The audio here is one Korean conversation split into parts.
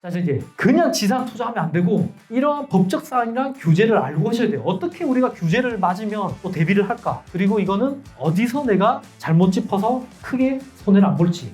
자, 이제 그냥 지산 투자하면 안 되고 이러한 법적 사항이랑 규제를 알고 하셔야 돼요. 어떻게 우리가 규제를 맞으면 또 대비를 할까? 그리고 이거는 어디서 내가 잘못 짚어서 크게 손해를 안 볼지.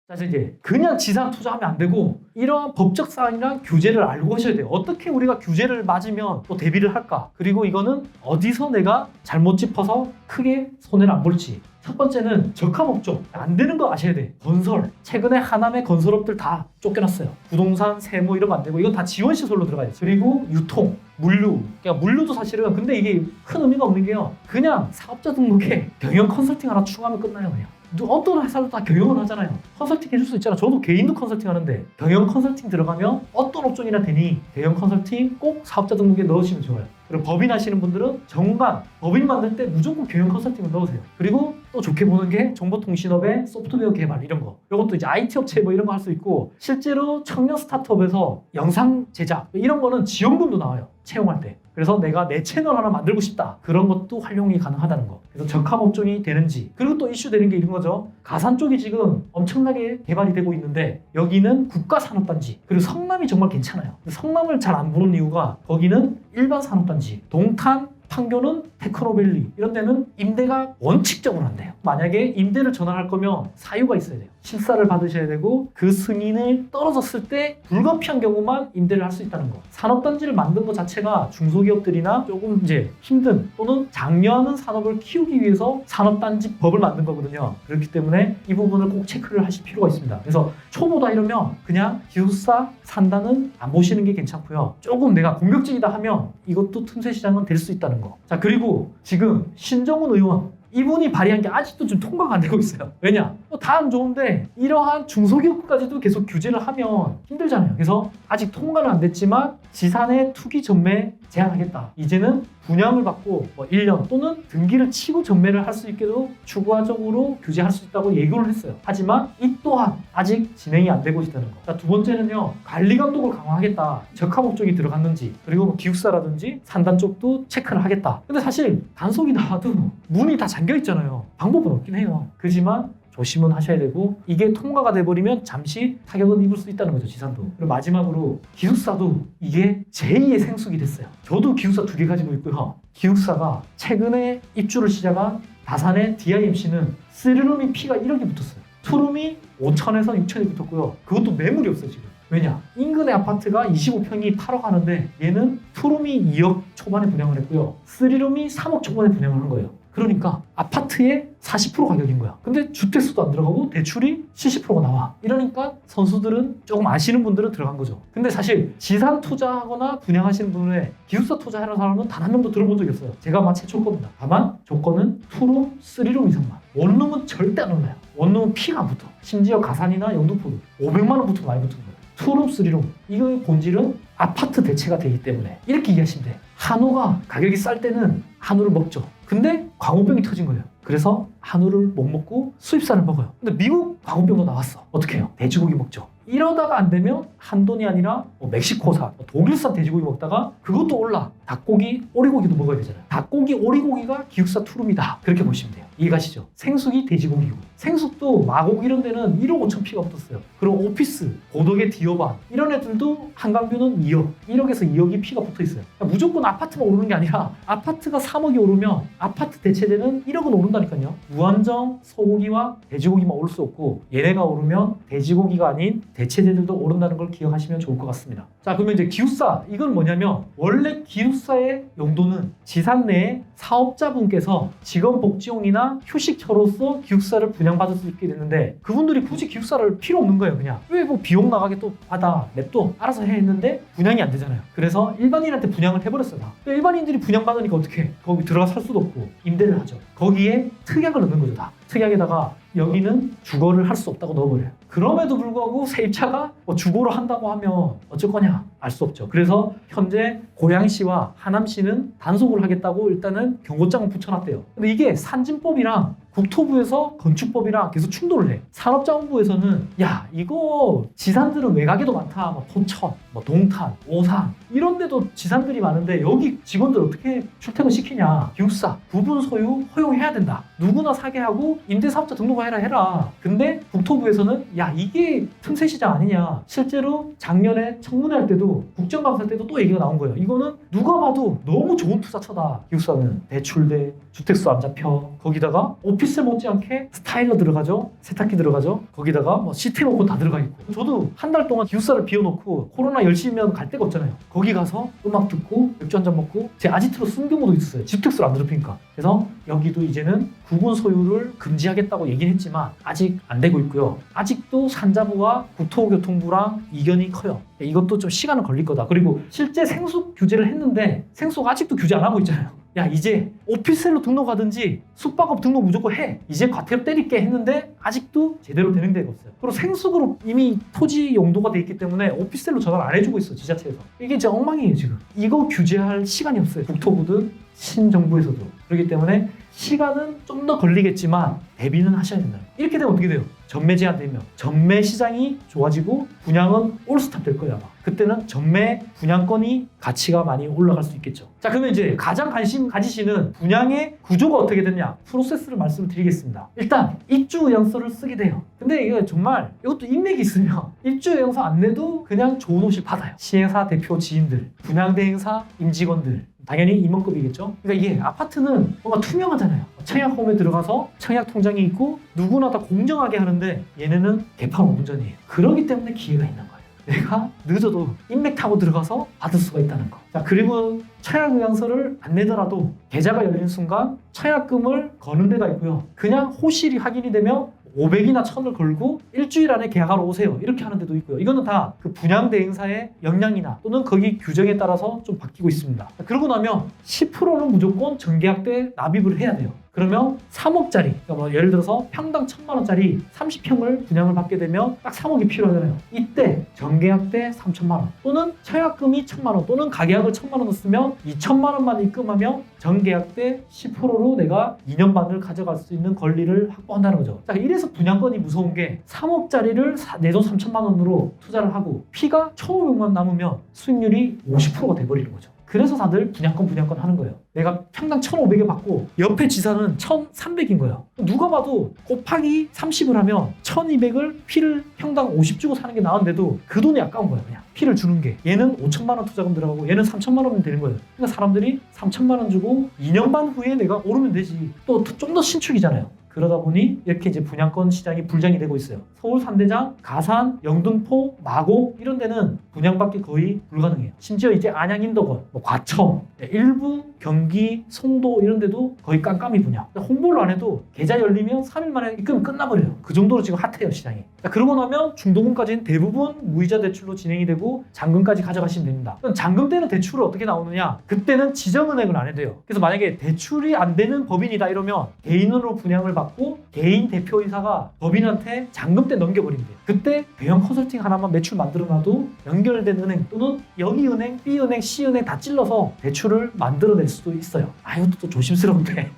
자, 이제 그냥 지산 투자하면 안 되고 이러한 법적 사항이랑 규제를 알고 하셔야 돼요. 어떻게 우리가 규제를 맞으면 또 대비를 할까? 그리고 이거는 어디서 내가 잘못 짚어서 크게 손해를 안 볼지. 첫 번째는 적합업종. 안 되는 거 아셔야 돼. 건설. 최근에 하남의 건설업들 다 쫓겨났어요. 부동산, 세무 이런 거 안 되고 이건 다 지원시설로 들어가요. 그리고 유통, 물류. 그러니까 물류도 사실은 근데 이게 큰 의미가 없는 게요. 그냥 사업자 등록에 경영 컨설팅 하나 추가하면 끝나요. 그냥. 어떤 회사도 다 경영을 하잖아요. 컨설팅 해줄 수 있잖아. 저도 개인도 컨설팅 하는데 경영 컨설팅 들어가면 어떤 업종이나 되니 경영 컨설팅 꼭 사업자 등록에 넣으시면 좋아요. 그리고 법인 하시는 분들은 정관, 법인 만들 때 무조건 경영 컨설팅을 넣으세요. 그리고 또 좋게 보는 게 정보통신업의 소프트웨어 개발 이런 거. 이것도 이제 IT 업체 뭐 이런 거 할 수 있고 실제로 청년 스타트업에서 영상 제작 이런 거는 지원금도 나와요. 채용할 때. 그래서 내가 내 채널 하나 만들고 싶다. 그런 것도 활용이 가능하다는 거. 그래서 적합업종이 되는지. 그리고 또 이슈되는 게 이런 거죠. 가산 쪽이 지금 엄청나게 개발이 되고 있는데 여기는 국가산업단지. 그리고 성남이 정말 괜찮아요. 성남을 잘 안 보는 이유가 거기는 일반 산업단지. 동탄, 판교는 테크노밸리 이런 데는 임대가 원칙적으로 안 돼요. 만약에 임대를 전환할 거면 사유가 있어야 돼요. 실사를 받으셔야 되고 그 승인을 떨어졌을 때 불가피한 경우만 임대를 할 수 있다는 거. 산업단지를 만든 것 자체가 중소기업들이나 조금 이제 힘든 또는 장려하는 산업을 키우기 위해서 산업단지 법을 만든 거거든요. 그렇기 때문에 이 부분을 꼭 체크를 하실 필요가 있습니다. 그래서 초보다 이러면 그냥 기숙사 산다는 안 보시는 게 괜찮고요. 조금 내가 공격적이다 하면 이것도 틈새 시장은 될 수 있다는 거. 자, 그리고 지금 신정훈 의원 이분이 발의한 게 아직도 좀 통과가 안 되고 있어요. 왜냐? 다 안 좋은데 이러한 중소기업까지도 계속 규제를 하면 힘들잖아요. 그래서 아직 통과는 안 됐지만 지산의 투기 전매 제한하겠다. 이제는 분양을 받고 1년 또는 등기를 치고 전매를 할 수 있게도 추가적으로 규제할 수 있다고 예고를 했어요. 하지만 이 또한 아직 진행이 안 되고 있다는 거. 자, 두 번째는요. 관리 감독을 강화하겠다. 적합업종이 들어갔는지 그리고 기숙사라든지 산단 쪽도 체크를 하겠다. 근데 사실 단속이 나와도 문이 다 잠겨 있잖아요. 방법은 없긴 해요. 그렇지만 조심은 하셔야 되고 이게 통과가 돼버리면 잠시 타격은 입을 수 있다는 거죠. 지산도. 그리고 마지막으로 기숙사도 이게 제2의 생숙이 됐어요. 저도 기숙사 2개 가지고 있고요. 기숙사가 최근에 입주를 시작한 다산의 DIMC는 3룸이 피가 1억이 붙었어요. 2룸이 5천에서 6천이 붙었고요. 그것도 매물이 없어요 지금. 왜냐? 인근의 아파트가 25평이 8억 하는데 얘는 2룸이 2억 초반에 분양을 했고요. 3룸이 3억 초반에 분양을 한 거예요. 그러니까 아파트의 40% 가격인 거야. 근데 주택수도 안 들어가고 대출이 70%가 나와. 이러니까 선수들은 조금 아시는 분들은 들어간 거죠. 근데 사실 지산 투자하거나 분양하시는 분의 기숙사 투자하는 사람은 단 한 명도 들어본 적이 없어요. 제가 아마 최초일 겁니다. 다만 조건은 2룸, 3룸 이상만. 원룸은 절대 안 올라요. 원룸은 피가 안 붙어. 심지어 가산이나 영등포도 500만 원부터 많이 붙은 거예요. 2룸, 3룸. 이거의 본질은 아파트 대체가 되기 때문에 이렇게 이해하시면 돼. 한우가 가격이 쌀 때는 한우를 먹죠. 근데 광우병이 터진 거예요. 그래서 한우를 못 먹고 수입산을 먹어요. 근데 미국 광우병도 나왔어. 어떻게 해요? 돼지고기 먹죠. 이러다가 안 되면 한돈이 아니라 멕시코산, 독일산 돼지고기 먹다가 그것도 올라. 닭고기, 오리고기도 먹어야 되잖아요. 닭고기, 오리고기가 기숙사 투룸이다. 그렇게 보시면 돼요. 이해가시죠? 생숙이 돼지고기고 생숙도 마곡 이런 데는 1억 5천 피가 붙었어요. 그리고 오피스, 고덕의 디어반 이런 애들도 한강뷰는 2억, 1억에서 2억이 피가 붙어 있어요. 그러니까 무조건 아파트만 오르는 게 아니라 아파트가 3억이 오르면 아파트 대체되는 1억은 오른다니까요. 무한정 소고기와 돼지고기만 오를 수 없고 얘네가 오르면 돼지고기가 아닌 대체재들도 오른다는 걸 기억하시면 좋을 것 같습니다. 자, 그러면 이제 기숙사 이건 뭐냐면 원래 기숙사의 용도는 지산 내에 사업자분께서 직원복지용이나 휴식처로서 기숙사를 분양받을 수 있게 되는데 그분들이 굳이 기숙사를 필요 없는 거예요. 그냥 왜 뭐 비용 나가게 또 받아 냅둬 알아서 해 했는데 분양이 안 되잖아요. 그래서 일반인한테 분양을 해버렸어요. 다. 일반인들이 분양받으니까 어떻게 해? 거기 들어가 살 수도 없고 임대를 하죠. 거기에 특약을 넣는 거죠. 다. 특약에다가 여기는 주거를 할 수 없다고 넣어버려요. 그럼에도 불구하고 세입자가 주거로 한다고 하면 어쩔 거냐? 알 수 없죠. 그래서 현재 고양시와 하남시는 단속을 하겠다고 일단은 경고장을 붙여놨대요. 근데 이게 산진법이랑 국토부에서 건축법이랑 계속 충돌을 해. 산업자원부에서는 야 이거 지산들은 외곽에도 많다. 뭐 포천, 뭐 동탄, 오산 이런 데도 지산들이 많은데 여기 직원들 어떻게 출퇴근 시키냐. 기숙사, 부분 소유 허용해야 된다. 누구나 사게 하고 임대사업자 등록해라. 근데 국토부에서는 야 이게 틈새시장 아니냐. 실제로 작년에 청문회 할 때도 국정감사 때도 또 얘기가 나온 거예요. 이거는 누가 봐도 너무 좋은 투자처다. 기숙사는 대출돼, 주택수 안 잡혀. 거기다가 오피스 못지않게 스타일러 들어가죠. 세탁기 들어가죠. 거기다가 뭐 시스템 오건 다 들어가 있고. 저도 한 달 동안 기숙사를 비워놓고 코로나 열심히면 갈 데가 없잖아요. 거기 가서 음악 듣고 맥주 한잔 먹고 제 아지트로 쓴 경우도 있었어요. 주택수를 안 더럽히니까. 그래서 여기도 이제는 구분 소유를 금지하겠다고 얘기는 했지만 아직 안 되고 있고요. 아직도 산자부와 국토교통부랑 이견이 커요. 이것도 좀 시간은 걸릴 거다. 그리고 실제 생수 규제를 했는데 생수가 아직도 규제 안 하고 있잖아요. 야 이제 오피스텔로 등록하든지 숙박업 등록 무조건 해. 이제 과태료 때릴게 했는데 아직도 제대로 되는 데가 없어요. 그리고 생수그룹 이미 토지 용도가 돼 있기 때문에 오피스텔로 전화를 안 해주고 있어. 지자체에서. 이게 진짜 엉망이에요 지금. 이거 규제할 시간이 없어요. 국토부든 신정부에서도. 그렇기 때문에 시간은 좀 더 걸리겠지만 대비는 하셔야 된다. 이렇게 되면 어떻게 돼요? 전매 제한되면 전매 시장이 좋아지고 분양은 올스탑 될 거예요 아마. 그때는 전매 분양권이 가치가 많이 올라갈 수 있겠죠. 자 그러면 이제 가장 관심 가지시는 분양의 구조가 어떻게 되냐 프로세스를 말씀을 드리겠습니다. 일단 입주의향서를 쓰게 돼요. 근데 이거 정말 이것도 인맥이 있으면 입주의향서 안 내도 그냥 좋은 옷을 받아요. 시행사 대표 지인들, 분양대행사 임직원들 당연히 임원급이겠죠. 그러니까 이게 아파트는 뭔가 투명하잖아요. 청약홈에 들어가서 청약 통장이 있고 누구나 다 공정하게 하는데 얘네는 개판 5분 전이에요. 그러기 때문에 기회가 있는 거예요. 내가 늦어도 인맥 타고 들어가서 받을 수가 있다는 거. 자 그리고 청약의향서를 안 내더라도 계좌가 열린 순간 청약금을 거는 데가 있고요. 그냥 호실이 확인이 되면 500이나 1000을 걸고 일주일 안에 계약하러 오세요. 이렇게 하는 데도 있고요. 이거는 다 그 분양대행사의 역량이나 또는 거기 규정에 따라서 좀 바뀌고 있습니다. 그러고 나면 10%는 무조건 전계약 때 납입을 해야 돼요. 그러면 3억짜리, 그러니까 뭐 예를 들어서 평당 1000만 원짜리 30평을 분양을 받게 되면 딱 3억이 필요하잖아요. 이때 전계약 때 3천만 원 또는 청약금이 1000만 원 또는 가계약을 1000만 원 쓰면 2천만 원만 입금하면 전계약 때 10%로 내가 2년 반을 가져갈 수 있는 권리를 확보한다는 거죠. 자, 이래서 분양권이 무서운 게 3억짜리를 내 돈 3천만 원으로 투자를 하고 피가 1,500만 남으면 수익률이 50%가 돼버리는 거죠. 그래서 다들 분양권 하는 거예요. 내가 평당 1,500에 받고 옆에 지사는 1,300인 거예요. 누가 봐도 곱하기 30을 하면 1,200을 피를 평당 50 주고 사는 게 나은데도 그 돈이 아까운 거예요. 그냥 피를 주는 게. 얘는 5천만 원 투자금 들어가고 얘는 3천만 원이면 되는 거예요. 그러니까 사람들이 3천만 원 주고 2년 반 후에 내가 오르면 되지. 또 좀 더 신축이잖아요. 그러다 보니 이렇게 이제 분양권 시장이 불장이 되고 있어요. 서울 산대장, 가산, 영등포, 마곡 이런 데는 분양받기 거의 불가능해요. 심지어 이제 안양 인덕원, 뭐 과천, 일부 경기, 송도 이런 데도 거의 깜깜이 분양. 홍보를 안 해도 계좌 열리면 3일 만에 입금이 끝나버려요. 그 정도로 지금 핫해요 시장이. 그러고 나면 중도금까지는 대부분 무이자 대출로 진행이 되고 잔금까지 가져가시면 됩니다. 그럼 잔금 때는 대출이 어떻게 나오느냐? 그때는 지정은행을 안 해도 돼요. 그래서 만약에 대출이 안 되는 법인이다 이러면 개인으로 분양을 받고 개인 대표이사가 법인한테 잔금 때 넘겨버린대요. 그때 대형 컨설팅 하나만 매출 만들어놔도 연결된 은행 또는 여기 은행, B 은행, C 은행 다 찔러서 대출을 만들어낼 수도 있어요. 이것도 또 조심스러운데.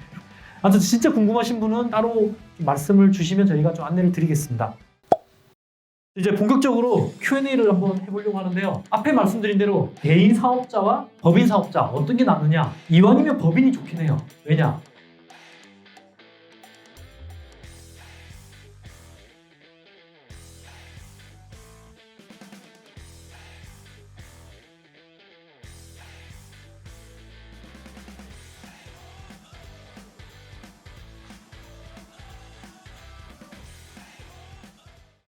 아무튼 진짜 궁금하신 분은 따로 말씀을 주시면 저희가 좀 안내를 드리겠습니다. 이제 본격적으로 Q&A를 한번 해보려고 하는데요. 앞에 말씀드린 대로 개인 사업자와 법인 사업자 어떤 게 낫느냐? 이왕이면 법인이 좋긴 해요. 왜냐?